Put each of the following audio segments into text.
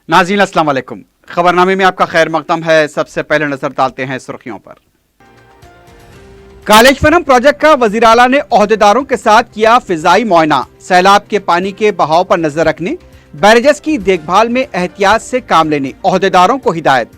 नाज़रीन अस्सलाम वालेकुम। खबरनामे में आपका खैर मकदम है। सबसे पहले नजर डालते हैं सुर्खियों पर। कालेश्वरम प्रोजेक्ट का वजीर आला ने ओहदेदारों के साथ किया फिजाई मुआयना। सैलाब के पानी के बहाव पर नजर रखने, बैरेजेस की देखभाल में एहतियात से काम लेने ओहदेदारों को हिदायत।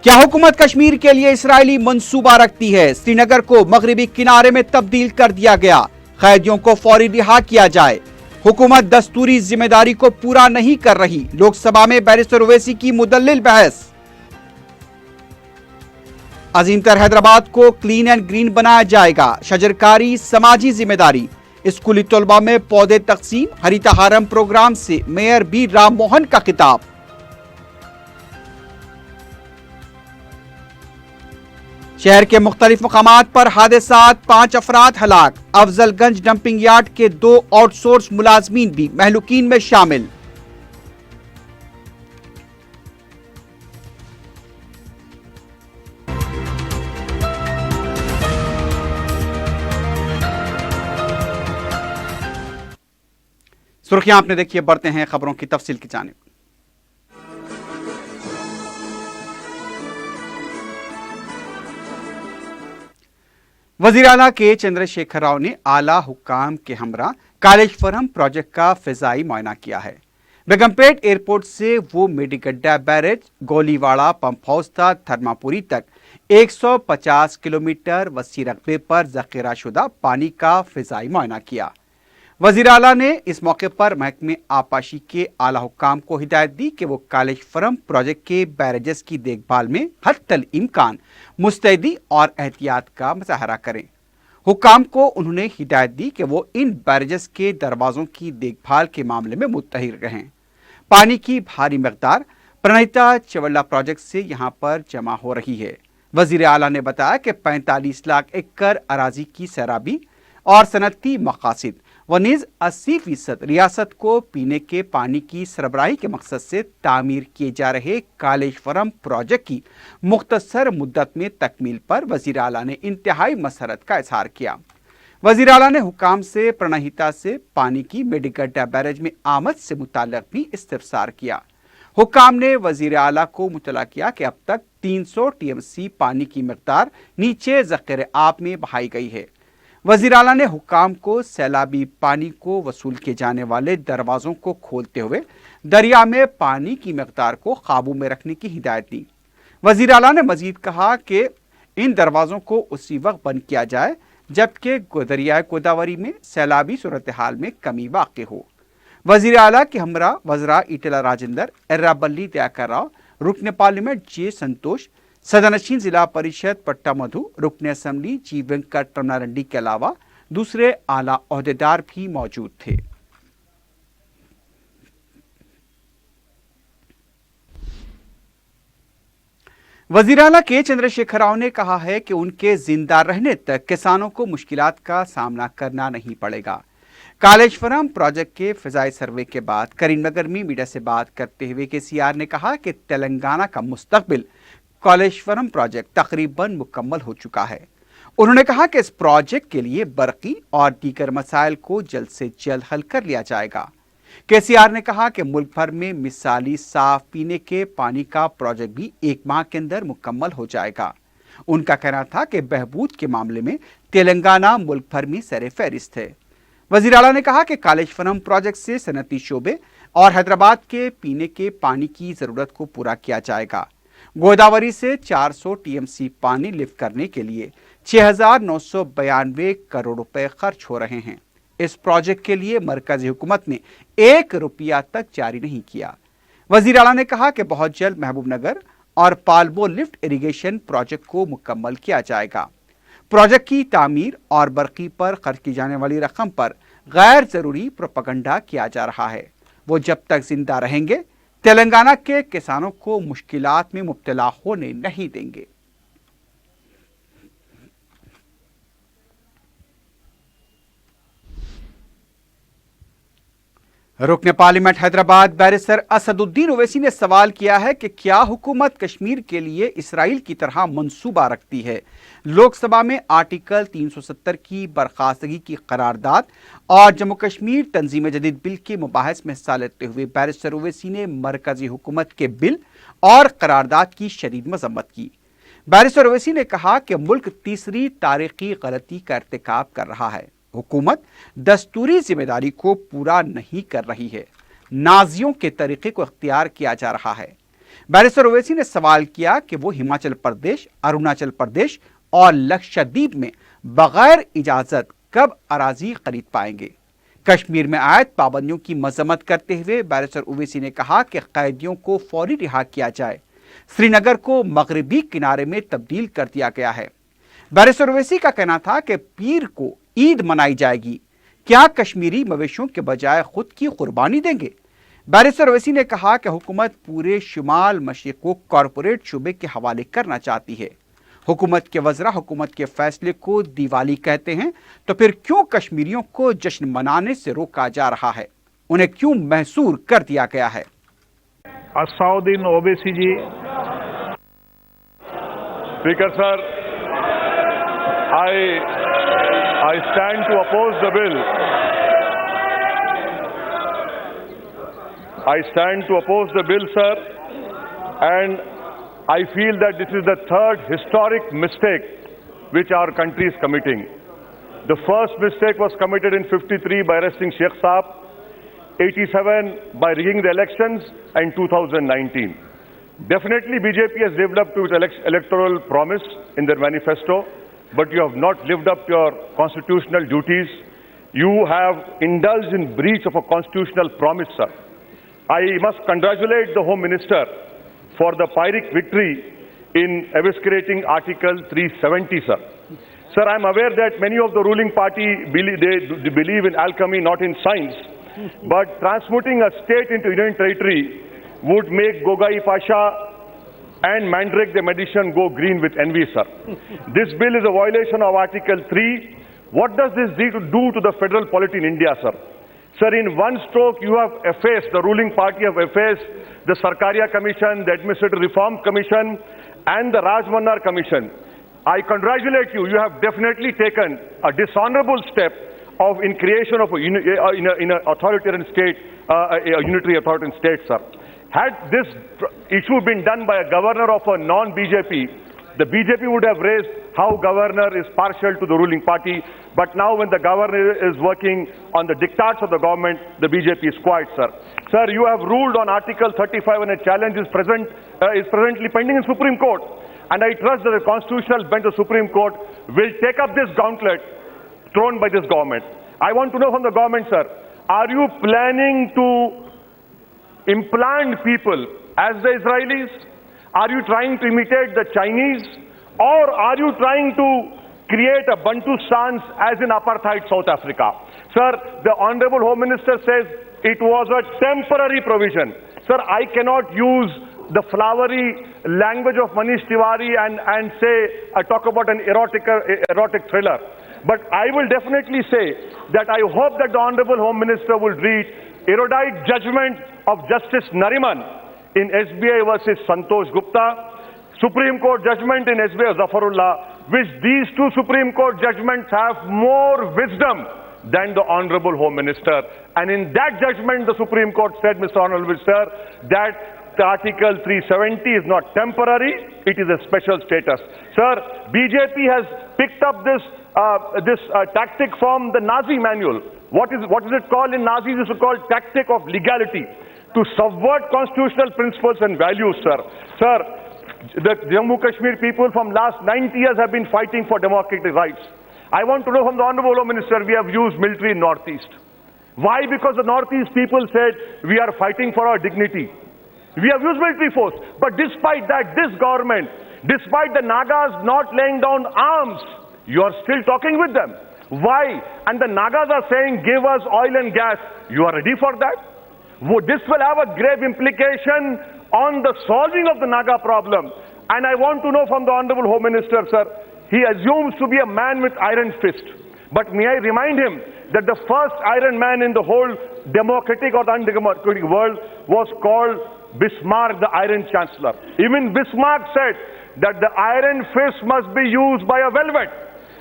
क्या हुकूमत कश्मीर के लिए इसराइली मंसूबा रखती है? श्रीनगर को मगरिबी किनारे में तब्दील कर दिया गया। कैदियों को फौरी रिहा किया जाए। हुकूमत दस्तूरी जिम्मेदारी को पूरा नहीं कर रही। लोकसभा में बैरिस्टर ओवैसी की मुदल्लिल बहस। अजीमतर हैदराबाद को क्लीन एंड ग्रीन बनाया जाएगा। शजरकारी समाजी जिम्मेदारी। स्कूली तलबा में पौधे तकसीम। हरितहारम प्रोग्राम से मेयर बी राम मोहन का खिताब। शहर के मुख्तलिफ मकामात पर हादसात, 5 अफराद हलाक। अफजलगंज डंपिंग यार्ड के 2 आउटसोर्स मुलाजमीन भी महलूकीन में शामिल। सुर्खियां आपने देखिए, बढ़ते हैं खबरों की तफसील की जानिब। वजीर आला के चंद्रशेखर राव ने आला हुक्काम के हमरा कालेश्वरम प्रोजेक्ट का फिजाई मुआयना किया है। बेगमपेट एयरपोर्ट से वो मेडिगड्डा बैरेज, गोलीवाड़ा पंप हाउस तक थर्मापुरी तक 150 किलोमीटर वसी रकबे पर जखीरा शुदा पानी का फिजाई मुआयना किया। वजीर आला ने इस मौके पर महकमे आपाशी के आला हुक्काम को हिदायत दी कि वो कालेश्वरम प्रोजेक्ट के बैरेजेस की देखभाल में हत्तल इम्कान मुस्तैदी और एहतियात का मुजाहरा करें। हुक्काम को उन्होंने हिदायत दी कि वो इन बैरेजेस के दरवाजों की देखभाल के मामले में मुत्तहिर रहें। पानी की भारी मकदार प्रणहिता चवल्ला प्रोजेक्ट से यहाँ पर जमा हो रही है। वजीर आला ने बताया कि 45 लाख एकड़ अराजी की सैराबी और सनती मकासिद व नीज 80% रियासत को पीने के पानी की सरबराही के मकसद से तामीर किए जा रहे कालेश्वरम प्रोजेक्ट की मुख्तसर मुद्दत में तकमील पर वजीर आला ने इंतहाई मसरत का इजहार किया। वजीर आला ने हुकाम से प्रणहिता से पानी की मेडिगड्डा बैरेज में आमद से मुताल्लिक भी इस्तिफसार किया। हुकाम ने वजीर आला को मुतला किया कि अब तक 300 टीएमसी पानी की मकदार नीचे ज़ख़ीरे आब में बहाई गई है। वजीर आला ने हुकाम को सैलाबी पानी को वसूल किए जाने वाले दरवाजों को खोलते हुए दरिया में पानी की मकदार को काबू में रखने की हिदायत दी। वजीर आला ने मजीद कहा कि इन दरवाजों को उसी वक्त बंद किया जाए जबकि दरियाए गोदावरी में सैलाबी सूरत हाल में कमी वाक़ हो। वजीर आला के हमरा वज़रा ईटेला राजेंद्र, एर्राबल्ली दयाकर राव, रुकन पार्लियामेंट जे संतोष, सदनशीन जिला परिषद पट्टा मधु, रुकन असम्बली जी वेंकट रमनारेड्डी के अलावा दूसरे आला ओहदेदार भी मौजूद थे। वजीर आला के चंद्रशेखर राव ने कहा है कि उनके जिंदा रहने तक किसानों को मुश्किलात का सामना करना नहीं पड़ेगा। कालेश्वरम प्रोजेक्ट के फिजाई सर्वे के बाद करीमनगर में मीडिया से बात करते हुए केसीआर ने कहा कि तेलंगाना का मुस्तकबिल कालेश्वरम प्रोजेक्ट तकरीबन मुकम्मल हो चुका है। उन्होंने कहा कि इस प्रोजेक्ट के लिए बरकी और दीगर मसाइल को जल्द से जल्द हल कर लिया जाएगा। केसीआर ने कहा कि मुल्क भर में मिसाली साफ पीने के पानी का प्रोजेक्ट भी 1 माह के अंदर मुकम्मल हो जाएगा। उनका कहना था कि बहबूद के मामले में तेलंगाना मुल्क भर में सरे फहरिस्त है। वजीर आला ने कहा कि कालेश्वरम प्रोजेक्ट से सनती शोबे और हैदराबाद के पीने के पानी की जरूरत को पूरा किया जाएगा। गोदावरी से 400 टीएमसी पानी लिफ्ट करने के लिए 6,992 करोड़ रुपए खर्च हो रहे हैं। इस प्रोजेक्ट के लिए मरकजी हुकूमत ने 1 रुपया तक जारी नहीं किया। वजीर आला ने कहा कि बहुत जल्द महबूब नगर और पालबो लिफ्ट इरिगेशन प्रोजेक्ट को मुकम्मल किया जाएगा। प्रोजेक्ट की तामीर और बरकी पर खर्च की जाने वाली रकम पर गैर जरूरी प्रोपगंडा किया जा रहा है। वो जब तक जिंदा रहेंगे तेलंगाना के किसानों को मुश्किलात में मुब्तला होने नहीं देंगे। रुकने पार्लियामेंट हैदराबाद बैरिस्टर असदुद्दीन ओवैसी ने सवाल किया है कि क्या हुकूमत कश्मीर के लिए इसराइल की तरह मंसूबा रखती है। लोकसभा में आर्टिकल 370 की बर्खास्तगी की करारदाद और जम्मू कश्मीर तंजीम जदीद बिल के मुबाहिस में हिस्सा लेते हुए बैरिस्टर ओवैसी ने मरकजी हुकूमत के बिल और करारदाद की शदीद मजम्मत की। बैरिस्टर ओवैसी ने कहा कि मुल्क तीसरी तारीखी गलती का इर्तिकाब कर रहा है। हुकूमत दस्तूरी जिम्मेदारी को पूरा नहीं कर रही है, नाजियों के तरीके को इख्तियार किया जा रहा है। बैरिस्टर ओवैसी ने सवाल किया कि वो हिमाचल प्रदेश, अरुणाचल प्रदेश और लक्षद्वीप में बगैर इजाजत कब अराजी खरीद पाएंगे। कश्मीर में आयत पाबंदियों की मजम्मत करते हुए बैरिस्टर ओवैसी ने कहा कि कैदियों को फौरी रिहा किया जाए। श्रीनगर को मगरबी किनारे में तब्दील कर दिया गया है। बैरिस्टर ओवैसी का कहना था कि पीर को ईद मनाई जाएगी, क्या कश्मीरी मवेशियों के बजाय खुद की कुर्बानी देंगे। बैरिस्टर ओवैसी ने कहा कि हुकूमत पूरे शुमाल मशरिक को कॉरपोरेट शुबे के हवाले करना चाहती है। हुकूमत के वज़रा हुकूमत के फैसले को दिवाली कहते हैं, तो फिर क्यों कश्मीरियों को जश्न मनाने से रोका जा रहा है, उन्हें क्यों महसूर कर दिया गया है। Asaduddin Owaisi ji. Speaker sir, I stand to oppose the bill. I stand to oppose the bill, sir, and I feel that this is the third historic mistake which our country is committing. The first mistake was committed in 53 by arresting Sheikh Saab, 87 by rigging the elections, and 2019. Definitely BJP has lived up to its electoral promise in their manifesto, but you have not lived up to your constitutional duties. You have indulged in breach of a constitutional promise, sir. I must congratulate the Home Minister for the Pyrrhic victory in eviscerating Article 370, sir. Sir, I am aware that many of the ruling party believe in alchemy, not in science, but transmuting a state into Union territory would make Gogai Pasha and Mandrake the magician go green with envy, sir. This bill is a violation of Article 3. What does this do to the federal polity in India, sir? Sir, in one stroke, you have effaced, the ruling party have effaced the Sarkaria Commission, the Administrative Reform Commission, and the Raj Manar Commission. I congratulate you. You have definitely taken a dishonorable step in creation of in an authoritarian state, a unitary authoritarian state, sir. Had this issue been done by a governor of a non-BJP, the BJP would have raised how governor is partial to the ruling party. But now when the governor is working on the diktats of the government, the BJP is quiet, sir. Sir, you have ruled on Article 35 and a challenge is presently pending in Supreme Court. And I trust that the constitutional bench of Supreme Court will take up this gauntlet thrown by this government. I want to know from the government, sir, are you planning to implant people as the Israelis? Are you trying to imitate the Chinese? Or are you trying to create a Bantu stance as in apartheid South Africa? Sir, the Honorable Home Minister says it was a temporary provision. Sir, I cannot use the flowery language of Manish Tiwari and say, talk about an erotic thriller. But I will definitely say that I hope that the Honorable Home Minister will read erudite judgment of Justice Nariman in SBI versus Santosh Gupta, Supreme Court judgment in SBI Zafarullah, which these two Supreme Court judgments have more wisdom than the Honorable Home Minister. And in that judgment, the Supreme Court said, Mr. Honorable Minister, that the Article 370 is not temporary, it is a special status. Sir, BJP has picked up this tactic from the Nazi manual. What is it called in Nazis? It's called tactic of legality, to subvert constitutional principles and values, sir. Sir, the Jammu Kashmir people from last 90 years have been fighting for democratic rights. I want to know from the Honorable Home Minister, we have used military in Northeast. Why? Because the Northeast people said, we are fighting for our dignity. We have used military force. But despite that, this government, despite the Nagas not laying down arms, you are still talking with them. Why? And the Nagas are saying, give us oil and gas. You are ready for that? This will have a grave implication on the solving of the Naga problem. And I want to know from the Honorable Home Minister, sir, he assumes to be a man with iron fist. But may I remind him that the first Iron Man in the whole democratic or the undemocratic world was called Bismarck, the Iron Chancellor. Even Bismarck said that the iron fist must be used by a velvet.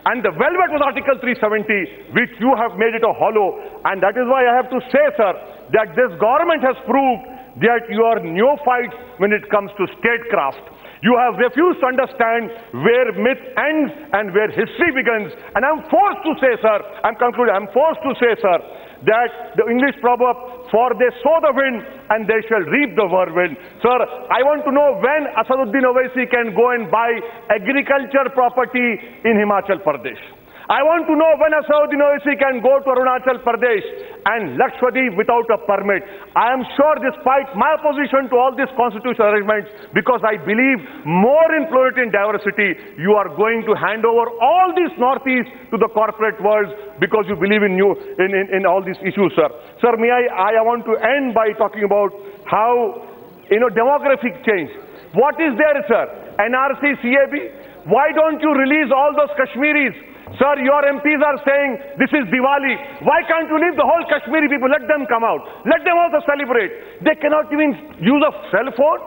And the velvet was Article 370, which you have made it a hollow. And that is why I have to say, sir, that this government has proved that you are neophytes when it comes to statecraft. You have refused to understand where myth ends and where history begins. And I'm forced to say, sir, I'm concluding, I'm forced to say, sir, that the English proverb, for they sow the wind and they shall reap the whirlwind. Sir, I want to know when Asaduddin Owaisi can go and buy agriculture property in Himachal Pradesh. I want to know when Asaduddin Owaisi can go to Arunachal Pradesh and Lakshadweep without a permit. I am sure, despite my opposition to all these constitutional arrangements, because I believe more in plurality and diversity, you are going to hand over all these Northeast to the corporate world because you believe in all these issues, sir. Sir, I want to end by talking about how, demographic change. What is there, sir? NRC, CAB? Why don't you release all those Kashmiris? Sir, your MPs are saying this is Diwali. Why can't you leave the whole Kashmiri people? Let them come out. Let them also celebrate. They cannot even use a cell phone.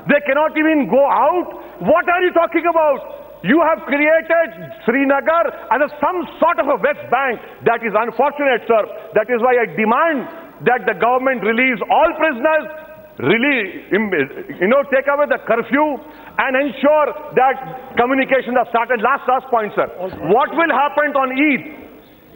They cannot even go out. What are you talking about? You have created Srinagar as some sort of a West Bank. That is unfortunate, sir. That is why I demand that the government release all prisoners, take away the curfew and ensure that communications are started. Last point, sir. What will happen on Eid?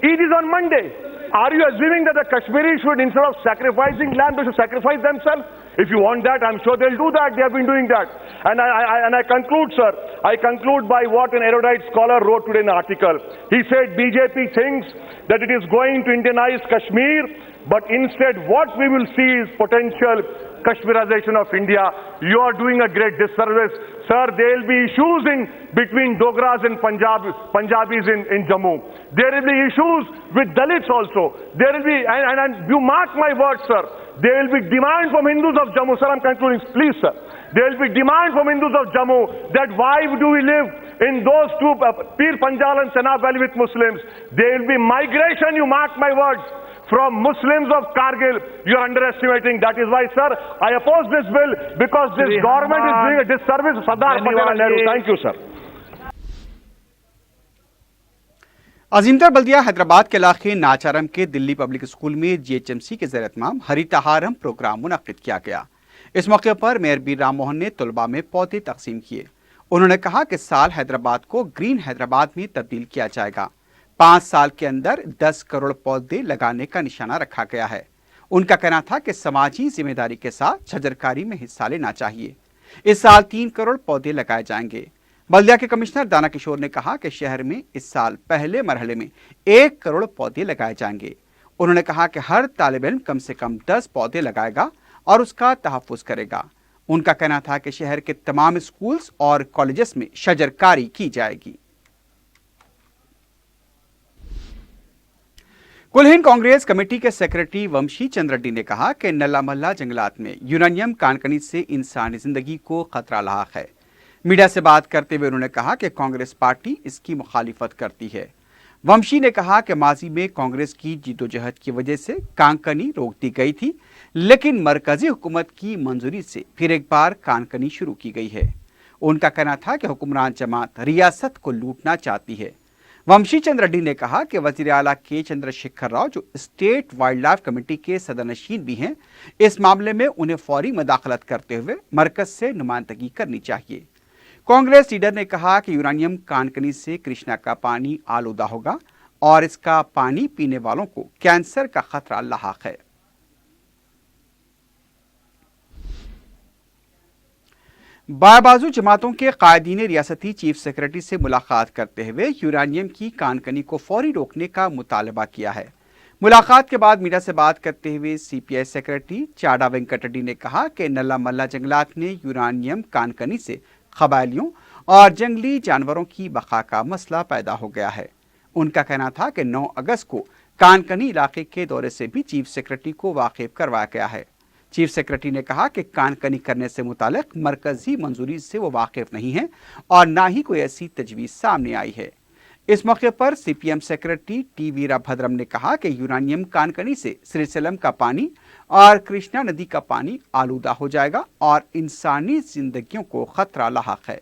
Eid is on Monday. Are you assuming that the Kashmiris should, instead of sacrificing lamb, they should sacrifice themselves? If you want that, I'm sure they'll do that. They have been doing that. And I conclude, sir. I conclude by what an erudite scholar wrote today in an article. He said BJP thinks that it is going to Indianize Kashmir, but instead what we will see is potential Kashmirization of India. You are doing a great disservice. Sir, there will be issues between Dogras and Punjabis in Jammu. There will be issues with Dalits also. There will be, and you mark my words, sir, there will be demand from Hindus of Jammu. Sir, I'm concluding, please, sir. There will be demand from Hindus of Jammu that why do we live in those two, Pir Panjal and Chenab Valley with Muslims? There will be migration, you mark my words, from Muslims of Kargil. You are underestimating. That is why, sir, I oppose this bill because this government is doing a disservice to Sardar Patel and Nehru. Thank you, sir. अजीमतर बल्दिया हैदराबाद के इलाके नाचारम के Delhi public school में GHMC के ज़ेर-ए-तमाम हरितहारम programme मुनक्किद किया गया। इस मौके पर मेयर बी राम मोहन ने तलबा में पौधे तकसीम किए। उन्होंने कहा कि इस साल हैदराबाद को ग्रीन हैदराबाद में तब्दील किया जाएगा। 5 साल के अंदर 10 करोड़ पौधे लगाने का निशाना रखा गया है। उनका कहना था कि समाजी जिम्मेदारी के साथ छजरकारी में हिस्सा लेना चाहिए। इस साल 3 करोड़ पौधे लगाए जाएंगे। बल्दिया के कमिश्नर दाना किशोर ने कहा कि शहर में इस साल पहले मरहले में 1 करोड़ पौधे लगाए जाएंगे। उन्होंने कहा कि हर तालिब इल्म कम से कम 10 पौधे लगाएगा और उसका तहफ़्फ़ुज़ करेगा। उनका कहना था कि शहर के तमाम स्कूल्स और कॉलेजेस में शजरकारी की जाएगी। कुल हिंद कांग्रेस कमेटी के सेक्रेटरी वंशी चंद्र रेड्डी ने कहा कि नल्ला मल्ला जंगलात में यूरेनियम कानकनी से इंसानी जिंदगी को खतरा लाक है। मीडिया से बात करते हुए उन्होंने कहा कि कांग्रेस पार्टी इसकी मुखालिफत करती है। वंशी ने कहा कि माजी में कांग्रेस की जीदोजहद की वजह से कानकनी रोक दी गई थी, लेकिन मरकजी हुकूमत की मंजूरी से फिर एक बार कानकनी शुरू की गई है। उनका कहना था कि हुक्मरान जमात रियासत को लूटना चाहती है। वंशी चंद्र रेड्डी ने कहा कि वजीर आला के चंद्रशेखर राव, जो स्टेट वाइल्ड लाइफ कमेटी के सदरनशीन भी हैं, इस मामले में उन्हें फौरी मदाखलत करते हुए मरकज से नुमाइंदगी करनी चाहिए। कांग्रेस लीडर ने कहा कि यूरेनियम कानकनी से कृष्णा का पानी आलूदा होगा और इसका पानी पीने वालों को कैंसर का खतरा लाक है। बाबाजू जमातों के कायदीन ने रियासती चीफ सेक्रेटरी से मुलाकात करते हुए यूरेनियम की कानकनी को फौरी रोकने का मुतालबा किया है। मुलाकात के बाद मीडिया से बात करते हुए सीपीआई सेक्रेटरी चाडा वेंकट रेड्डी ने कहा कि नल्ला मल्ला जंगलात में यूरेनियम कानकनी से कबायलियों और जंगली जानवरों की बका का मसला पैदा हो गया है। उनका कहना था कि 9 अगस्त को कानकनी इलाके के दौरे से भी चीफ सेक्रेटरी को वाकिफ करवाया गया है। चीफ सेक्रेटरी ने कहा कि कानकनी करने से मुतालिक मरकजी मंजूरी से वो वाकिफ नहीं है और ना ही कोई ऐसी तजवीज़ सामने आई है। इस मौके पर सीपीएम सेक्रेटरी टी वीरभद्रम ने कहा कि यूरानियम कानकनी से श्रीशैलम का पानी और कृष्णा नदी का पानी आलूदा हो जाएगा और इंसानी जिंदगियों को खतरा लाहक है।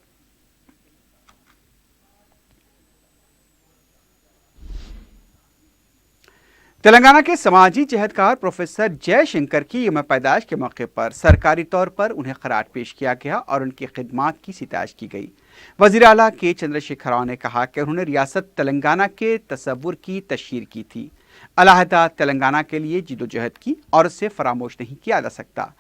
तेलंगाना के समाजी जहदकार प्रोफेसर जयशंकर की यौम पैदाइश के मौके पर सरकारी तौर पर उन्हें खराज पेश किया गया और उनकी खिदमात की सितारिश की गई। वज़ीर आला के चंद्रशेखर राव ने कहा कि उन्होंने रियासत तेलंगाना के तसव्वुर की तशहीर की थी, अलहदा तेलंगाना के लिए जिदोजहद की और उसे फरामोश नहीं किया जा सकता।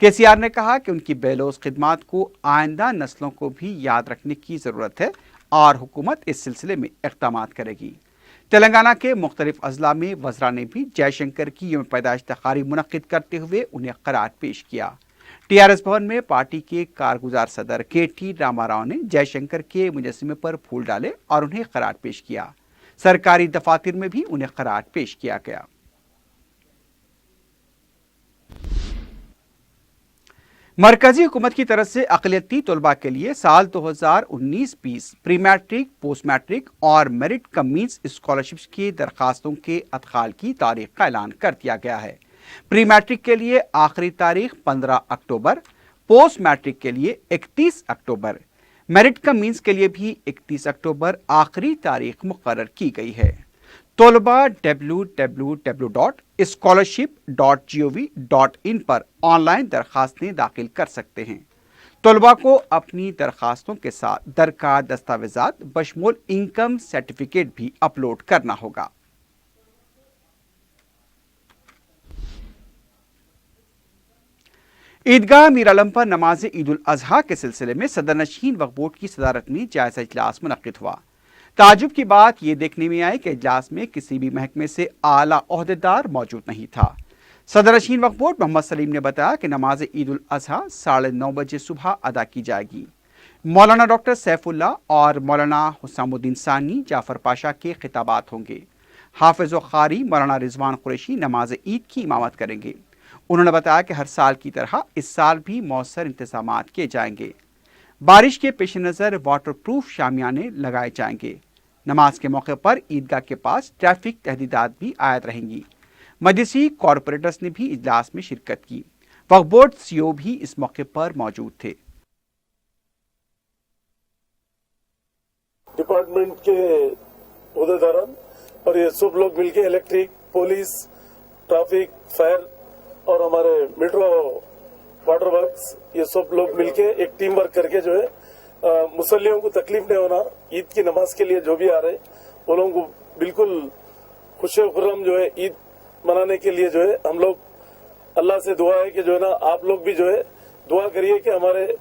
केसीआर ने कहा कि उनकी बेलोस खिदमात को आइंदा नस्लों को भी याद रखने की ज़रूरत है और हुकूमत इस सिलसिले में इक़दाम करेगी। तेलंगाना के मुख्तलिफ अजला में वज़रा ने भी जयशंकर की यौम पैदाइश तकारीब मुनक्किद करते हुए उन्हें खराज पेश किया। टीआरएस भवन में पार्टी के कारगुजार सदर के.टी. रामाराव ने जयशंकर के मुजस्समे पर फूल डाले और उन्हें खराज पेश किया। सरकारी दफातर में भी उन्हें खराज पेश किया गया। मरकजी हुकूमत की तरफ से अक़लियती तलबा के लिए साल 2019-20 प्री मैट्रिक, पोस्ट मैट्रिक और मेरिट कम मीन्स स्कॉलरशिप्स की दरखास्तों के अदखाल की तारीख का ऐलान कर दिया गया है। प्री मैट्रिक के लिए आखिरी तारीख 15 अक्टूबर, पोस्ट मैट्रिक के लिए 31 अक्टूबर, मेरिट कम मीन्स के लिए भी 31 अक्टूबर आखिरी तारीख मुकर्रर की गई है। तलबा www.scholarship.gov.in पर ऑनलाइन दरखास्तें दाखिल कर सकते हैं। तलबा को अपनी दरखास्तों के साथ दरकार दस्तावेजात बशमूल इनकम सर्टिफिकेट भी अपलोड करना होगा। ईदगाह मीर आलम पर नमाज ईद उल अजहा के सिलसिले में सदर नशीन वक्फ बोर्ड की सदारत में जायजा इजलास मुनक्किद हुआ। ताजुब की बात यह देखने में आई कि इजलास में किसी भी महकमे से आला ओहदेदार मौजूद नहीं था। सदर नशीन वक्फ बोर्ड मोहम्मद सलीम ने बताया कि नमाज ईद उल अजहा 9:30 बजे सुबह अदा की जाएगी। मौलाना डॉक्टर सैफुल्लाह और मौलाना हुसामुद्दीन सानी जाफर पाशा के खिताबात होंगे। हाफिज व कारी मौलाना रिजवान कुरैशी नमाज ईद की इमामत करेंगे। उन्होंने बताया कि हर साल की तरह इस साल भी मौसर इंतजाम किए जाएंगे। बारिश के पेश नज़र वाटर प्रूफ शामियाने लगाए जाएंगे। नमाज के मौके पर ईदगाह के पास ट्रैफिक तहदीदात भी आयद रहेंगी। मजलिसी कॉरपोरेटर्स ने भी इजलास में शिरकत की। वक्फ बोर्ड सीईओ भी इस मौके पर मौजूद थे। डिपार्टमेंट के ओहदेदारान और ये सब लोग मिलके इलेक्ट्रिक, पुलिस, ट्रैफिक, फायर और हमारे मेट्रो वाटर वर्क्स, ये सब लोग मिलके एक टीम वर्क करके जो है मुसल्लियों को तकलीफ नहीं होना, ईद की नमाज के लिए जो भी आ रहे वो लोगों को बिल्कुल खुशी खुर्रम जो है ईद मनाने के लिए जो है हम लोग अल्लाह से दुआ है कि जो है ना आप लोग भी जो है दुआ करिए कि हमारे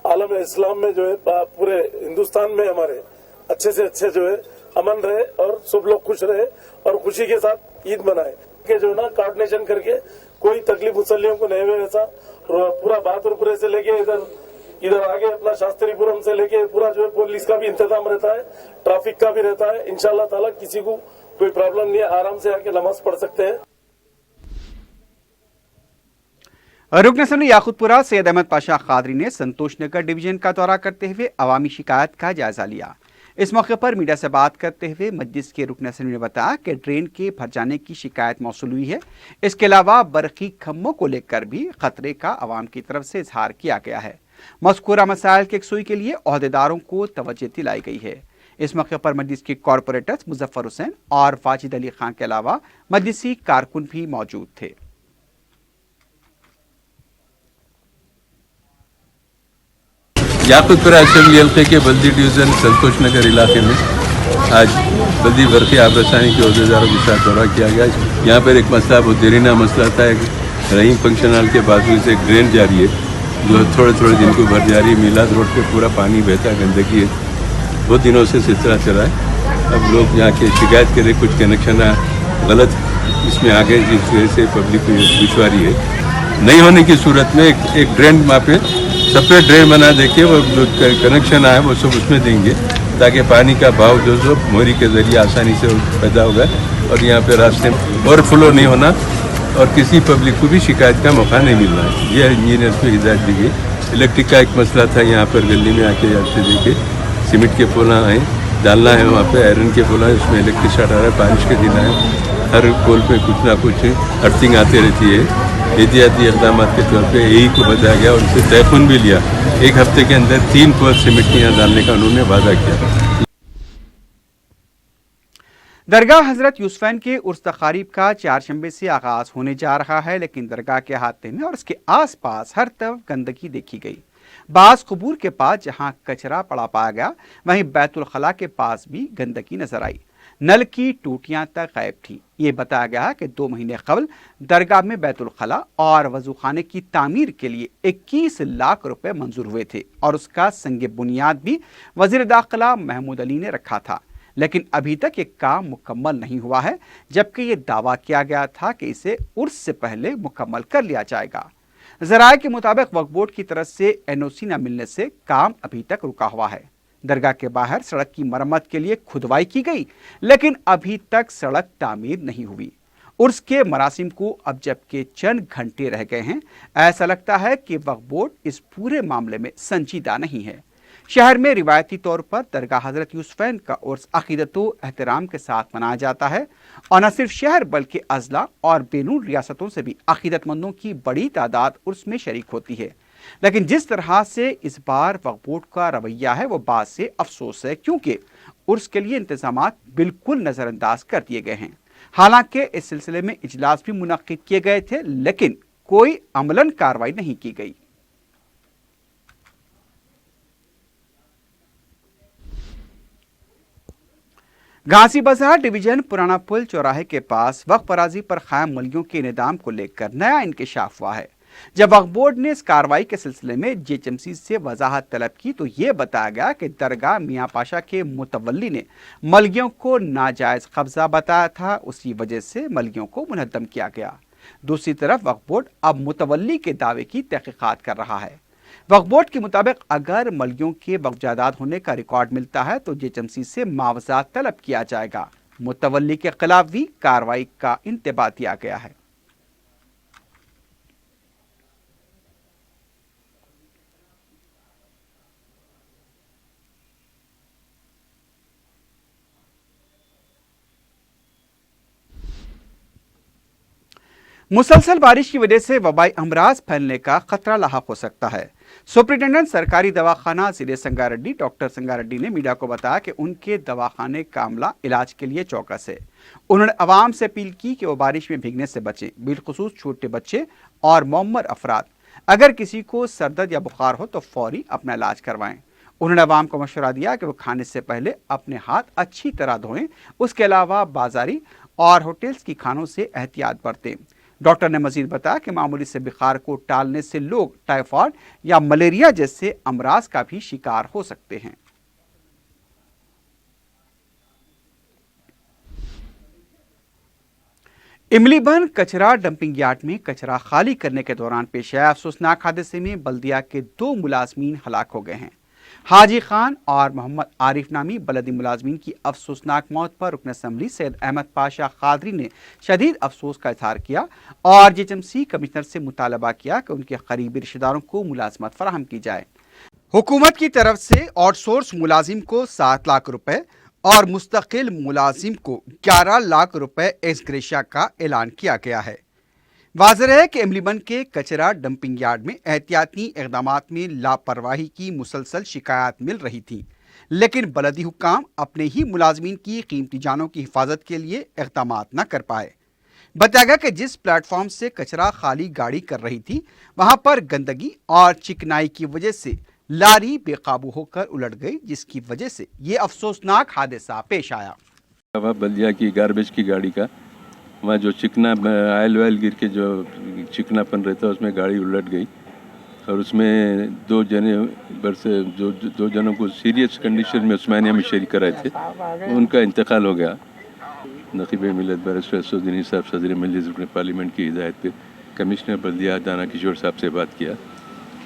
आलम इस्लाम में जो है पूरे हिंदुस्तान में हमारे अच्छे से अच्छे जो है अमन रहे और सब लोग खुश रहे और खुशी के साथ ईद मनाए के जो है ना कोऑर्डिनेशन करके कोई तकलीफ मुसल्लियों को नहीं हुए। ऐसा पूरा बहादुरपुरे से लेके इधर आगे अपना शास्त्रीपुरम से लेके पूरा जो है पुलिस का भी इंतजाम रहता है, ट्रैफिक का भी रहता है। इंशाल्लाह ताला किसी को कोई प्रॉब्लम नहीं है, आराम से आके नमाज पढ़ सकते हैं। रुकन असम्बली याकूतपुरा सैयद अहमद पाशा कादरी ने संतोष नगर डिवीजन का दौरा करते हुए अवामी शिकायत का जायजा लिया। इस मौके पर मीडिया से बात करते हुए मजलिस के रुकन असम्बली ने बताया कि ड्रेन के भर जाने की शिकायत मौसूल हुई है। इसके अलावा बरकी खम्भों को लेकर भी खतरे का अवाम की तरफ से इजहार किया गया है। मज़कूरा मसाइल के यकसुई के लिए ओहदेदारों को तवज्जो दिलाई गई है। इस मौके पर मजलिस के कॉरपोरेटर्स मुजफ्फर हुसैन और वाजिद अली खान के अलावा मजलिसी कारकुन भी मौजूद थे। याकूतपुरा असेंबली हल्के के बल्दी डिवीज़न संतोष नगर इलाके में आज बल्दी बरक़ी आबरसानी के अहदेदारों के साथ दौरा किया गया। यहाँ पर एक मसला बहुत देरीना मसला था। रहीम फंक्शन हॉल के बाजू से एक ड्रेन जारी है जो थोड़े थोड़े दिन को भर जा रही है। मिलाद रोड पे पूरा पानी बहता, गंदगी है, बहुत दिनों से सिलसिला चला है। अब लोग यहाँ के शिकायत करें, कुछ कनेक्शन गलत इसमें आ गए जिस वजह से पब्लिक को दुश्वारी है। नहीं होने की सूरत में एक ड्रेन वहाँ पे सेपरेट ड्रेन बना देके वो जो कनेक्शन आए वो सब उसमें देंगे ताकि पानी का भाव जो मोरी के जरिए आसानी से पैदा होगा और यहाँ पे रास्ते में ओवरफ्लो नहीं होना और किसी पब्लिक को भी शिकायत का मौका नहीं मिल रहा है। ये इंजीनियर को हिदायत दी गई। इलेक्ट्रिक का एक मसला था, यहाँ पर गली में आके जाते देखे सीमेंट के पोल आए डालना है वहाँ पे आयरन के बोला है, उसमें इलेक्ट्रिक शॉर्ट आ रहा है, बारिश के दिन है, हर पोल पे कुछ ना कुछ अर्थिंग आती रहती है। एहतियाती इक़दाम के तौर पे यही को बताया गया और उसे तयफुन भी लिया, एक हफ्ते के अंदर 3 पोल सीमेंट यहाँ डालने का उन्होंने वादा किया। दरगाह हजरत यूसुफैन के उर्स तकारीब का चारशंबे से आगाज होने जा रहा है, लेकिन दरगाह के अहाते में और उसके आसपास हर तरफ गंदगी देखी गई। बास कबूर के पास जहां कचरा पड़ा पाया गया, वहीं बैतुल खला के पास भी गंदगी नजर आई। नल की टूटियां तक गायब थी। ये बताया गया कि 2 महीने कबल दरगाह में बैतुल खला और वजूखाने की तामीर के लिए 21 लाख रुपए मंजूर हुए थे और उसका संग बुनियाद भी वजीर दाखिला महमूद अली ने रखा था, लेकिन अभी तक ये काम मुकम्मल नहीं हुआ है, जबकि ये दावा किया गया था कि इसे उर्स से पहले मुकम्मल कर लिया जाएगा। ज़राए के मुताबिक वक्फ बोर्ड की तरफ से एनओसी न मिलने से काम अभी तक रुका हुआ है। दरगाह के बाहर सड़क की मरम्मत के लिए खुदवाई की गई, लेकिन अभी तक सड़क तामीर नहीं हुई। उर्स के मरासिम को अब जबकि चंद घंटे रह गए हैं, ऐसा लगता है कि वक्फ बोर्ड इस पूरे मामले में संजीदा नहीं है। शहर में रिवायती तौर पर दरगाह हजरत यूसुफैन का उर्स अकीदत व एहतराम के साथ मनाया जाता है और न सिर्फ शहर बल्कि अजला और बैरून रियासतों से भी अकीदतमंदों की बड़ी तादाद उर्स में शरीक होती है। लेकिन जिस तरह से इस बार वक्फ बोर्ड का रवैया है वो बात से अफसोस है, क्योंकि उर्स के लिए इंतजाम बिल्कुल नजरअंदाज कर दिए गए हैं। हालांकि इस सिलसिले में इजलास भी मुनक्किद किए गए थे, लेकिन कोई अमलन कार्रवाई नहीं की गई। घासी बाजार डिवीजन पुराना पुल चौराहे के पास वक्फ अराजी पर कायम मलियों के निदाम को लेकर नया इंकशाफ हुआ है। जब वक्फ बोर्ड ने इस कार्रवाई के सिलसिले में जेएचएमसी से वजाहत तलब की तो ये बताया गया कि दरगाह मियाँ पाशा के मुतवल्ली ने मलियों को नाजायज कब्जा बताया था, उसी वजह से मलियों को मुनहदम किया गया। दूसरी तरफ वक्फ बोर्ड अब मुतवल्ली के दावे की तहकीकात कर रहा है। वक्फ बोर्ड के मुताबिक अगर मलियों के वक्फ जायदाद होने का रिकॉर्ड मिलता है तो जेएचएमसी से मुआवजा तलब किया जाएगा। मुतवल्ली के खिलाफ भी कार्रवाई का इंतबाह दिया गया है। मुसलसल बारिश की वजह से वबाई अमराज फैलने का खतरा लाहक हो सकता है। सुप्रिंटेंडेंट सरकारी दवाखाना जिले संगारेड्डी डॉक्टर संगारेड्डी ने मीडिया को बताया कि उनके दवाखाने का अमला इलाज के लिए चौकस है। उन्होंने अवाम से अपील की कि वो बारिश में भीगने से बचें, बिलखुसूस छोटे बच्चे और मुअम्मर अफराद। अगर किसी को सरदर्द या बुखार हो तो फौरी अपना इलाज करवाएं। उन्होंने अवाम को मशवरा दिया कि वो खाने से पहले अपने हाथ अच्छी तरह धोएं। उसके अलावा बाजारी और होटल्स की खानों से एहतियात बरतें। डॉक्टर ने मजीद बताया कि मामूली से बुखार को टालने से लोग टाइफाइड या मलेरिया जैसे अमराज का भी शिकार हो सकते हैं। इमलीबन कचरा डंपिंग यार्ड में कचरा खाली करने के दौरान पेश आए अफसोसनाक हादसे में बल्दिया के 2 मुलाजमीन हलाक हो गए हैं। हाजी खान और मोहम्मद आरिफ नामी बलदी मुलाजमीन की अफसोसनाक मौत पर रुकन असम्बली सैयद अहमद पाशा कादरी ने शदीद अफसोस का इजहार किया और जेएचएमसी कमिश्नर से मुतालबा किया कि उनके करीबी रिश्तेदारों को मुलाजमत फराहम की जाए। हुकूमत की तरफ से आउटसोर्स मुलाजिम को 7 लाख रुपए और मुस्तकिल मुलाजिम को 11 लाख रुपए एक्स ग्रेशिया का ऐलान किया गया है। वाज़ेह है कि इमलीबन के कचरा डंपिंग यार्ड में एहतियाती इक़दामात में लापरवाही की मुसलसल शिकायत मिल रही थी, लेकिन बलदी हुक्काम अपने ही मुलाजमीन की कीमती जानों की हिफाजत के लिए इक़दामात न कर पाए। बताया गया कि जिस प्लेटफॉर्म से कचरा खाली गाड़ी कर रही थी वहां पर गंदगी और चिकनाई की वजह से लारी बेकाबू होकर उलट गई, जिसकी वजह से ये अफसोसनाक हादसा पेश आया। बल्दिया की गार्बेज की गाड़ी का वहाँ जो चिकना आयल वायल गिर के जो चिकनापन रहता है उसमें गाड़ी उलट गई और उसमें 2 जने जो 2 जनों को सीरियस कंडीशन में उस्मानिया में शरीक कराए थे, उनका इंतकाल हो गया। नकीब मिलत बैरिस्टर असदुद्दीन साहब सदर मजलिस पार्लियामेंट की हिदायत पे कमिश्नर बल्दिया दाना किशोर साहब से बात किया।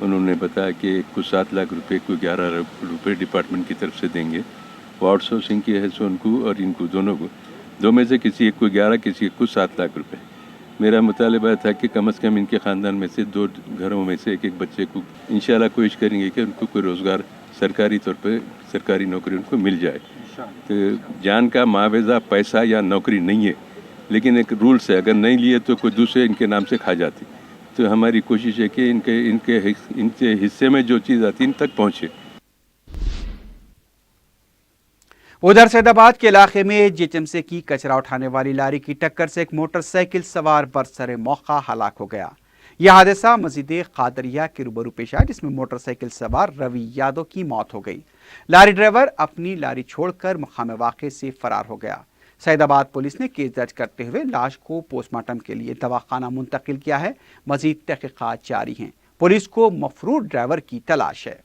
उन्होंने बताया कि कुछ 7 लाख रुपए को 11 रुपये डिपार्टमेंट की तरफ से देंगे। वो आउटसोर्सिंग की है सो उनको और इनको दोनों को 2 में से किसी एक को 11 किसी एक को 7 लाख रुपए। मेरा मुतालबा था कि कम से कम इनके ख़ानदान में से 2 घरों में से एक बच्चे को इंशाल्लाह कोशिश करेंगे कि उनको कोई रोज़गार सरकारी तौर पे सरकारी नौकरी उनको मिल जाए। तो जान का मुआवजा पैसा या नौकरी नहीं है, लेकिन एक रूल्स है, अगर नहीं लिए तो कोई दूसरे इनके नाम से खा जाती। तो हमारी कोशिश है कि इनके हिस्से में जो चीज़ आती इन तक पहुँचे। उधर सैदाबाद के इलाके में जीएचएमसी की कचरा उठाने वाली लारी की टक्कर से एक मोटरसाइकिल सवार बरसरे मौका हलाक हो गया। यह हादसा मस्जिद कादरिया के रूबरू पेश आया, जिसमें मोटरसाइकिल सवार रवि यादव की मौत हो गई। लारी ड्राइवर अपनी लारी छोड़कर मकाम वाक़े से फरार हो गया। सैदाबाद पुलिस ने केस दर्ज करते हुए लाश को पोस्टमार्टम के लिए दवाखाना मुंतकिल किया है। मजीद तहकीकात जारी हैं। पुलिस को मफरूर ड्राइवर की तलाश है।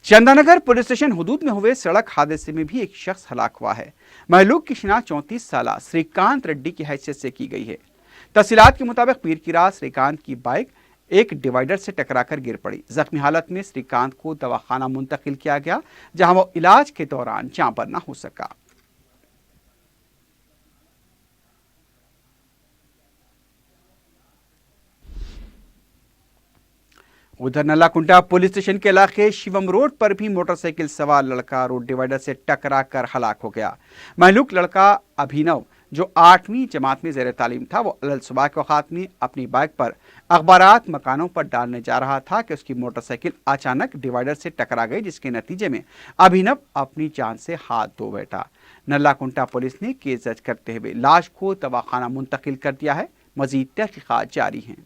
चंदानगर पुलिस स्टेशन हुदूद में हुए सड़क हादसे में भी एक शख्स हलाक हुआ है। महलूक की शिनाख्त 34 साल श्रीकांत रेड्डी की हैसियत से की गई है। तफसीलात के मुताबिक पीर की रात श्रीकांत की बाइक एक डिवाइडर से टकराकर गिर पड़ी। जख्मी हालत में श्रीकांत को दवाखाना मुंतकिल किया गया, जहां वो इलाज के दौरान जान पर न हो सका। उधर नल्लाकुंटा पुलिस स्टेशन के इलाके शिवम रोड पर भी मोटरसाइकिल सवार लड़का रोड डिवाइडर से टकरा कर हलाक हो गया। महलूक लड़का अभिनव, जो 8वीं जमात में ज़ेर तालीम था, वो अलल सुबह के औकात में अपनी बाइक पर अखबारात मकानों पर डालने जा रहा था कि उसकी मोटरसाइकिल अचानक डिवाइडर से टकरा गई, जिसके नतीजे में अभिनव अपनी जान से हाथ धो बैठा। नल्लाकुंटा पुलिस ने केस दर्ज करते हुए लाश को दवाखाना मुंतकिल कर दिया है। मजीद तहकीकात जारी हैं।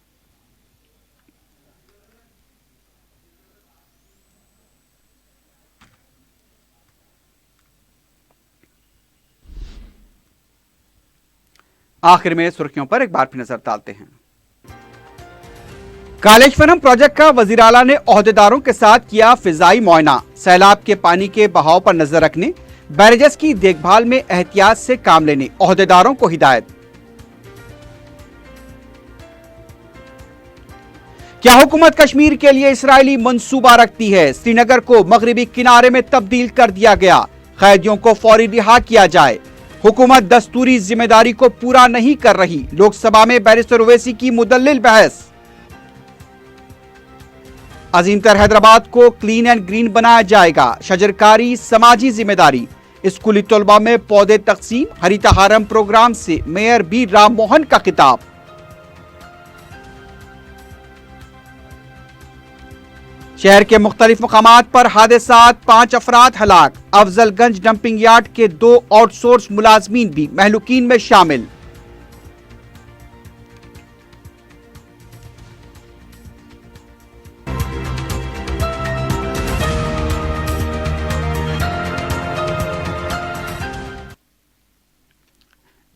आखिर में सुर्खियों पर एक बार फिर नजर डालते हैं। कालेश्वरम प्रोजेक्ट का वजीर आला ने ओहदेदारों के साथ किया फिजाई मुआयना। सैलाब के पानी के बहाव पर नजर रखने, बैरेजेस की देखभाल में एहतियात से काम लेने ओहदेदारों को हिदायत। क्या हुकूमत कश्मीर के लिए इस्राइली मंसूबा रखती है? श्रीनगर को मगरिबी किनारे में तब्दील कर दिया गया। कैदियों को फौरी रिहा किया जाए। हुकूमत दस्तूरी जिम्मेदारी को पूरा नहीं कर रही। लोकसभा में बैरिस्टर ओवैसी की मुदल्लिल बहस। अजीमतर हैदराबाद को क्लीन एंड ग्रीन बनाया जाएगा। शजरकारी समाजी जिम्मेदारी। स्कूली तलबा में पौधे तकसीम। हरितहारम प्रोग्राम से मेयर बी राम मोहन का खिताब। शहर के मुख्तलिफ मकामात पर हादसात, 5 अफराद हलाक। अफजलगंज डंपिंग यार्ड के 2 आउटसोर्स मुलाजमीन भी महलूकीन में शामिल।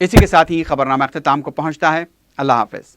इसी के साथ ही खबरनामा अख्तिताम को पहुंचता है। अल्लाह हाफिज।